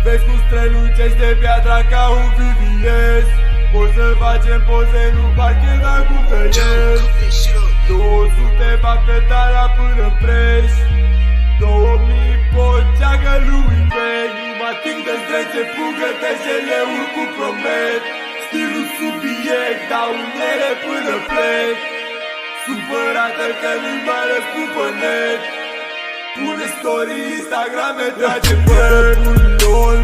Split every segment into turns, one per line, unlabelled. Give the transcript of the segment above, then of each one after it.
Vezi cum strălucește piatra ca un VVS. Poți să facem poze, nu parchezam cum tăiesc. 200 bagă tala până-n preș. 2000 pot ceagă lui vechi. Nu mă ating de zdrece, fugă de jeleuri cu promet. Stilul subiect, dau unele până plec. Supărată că nu-i mai răspund pe net. Pune story, Instagram, me trage păr.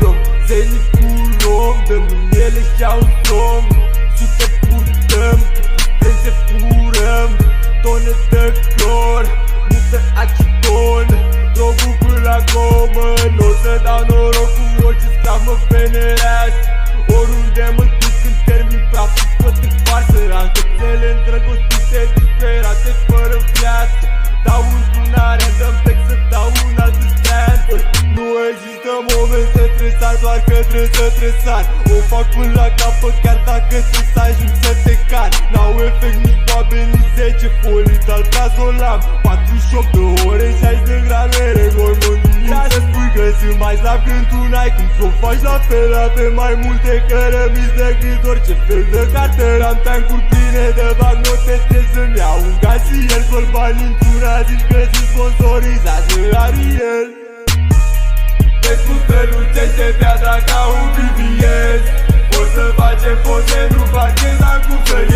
Lom, zeli cu rom, dăm ele și-au somn. Și te purtăm, putem să furăm. Tone de clor, multă acetone. Drogul până la comă, n-o să dau noroc cu orice sclav mă venerează. Oriunde mă duc când termin praful, tot în farsă. Am cățele îndrăgostite, disperate, fără viață. Dau într-unare, dăm plec să dau un alt distanță. Nu există momente stresat, doar că trebuie să tresar. O fac până la capăt, chiar dacă trebuie să ajung să te car. N-au efect nici boabe, nici 10 folii de alprazolam. 48 de ore, 60 de grame, regol mondial. Spui că sunt mai slab când tu n-ai cum s-o faci la fel. Avem mai multe cărămizi decât orice fel de cartel. Am tancuri pline de bagnote, trebuie să-mi iau un casier. Scol bani într-una, zici că ți sponsorizează Ariel. Vezi cum strălucește piatra ca un VVS. Poți să facem poze, nu parchezam cum să ies.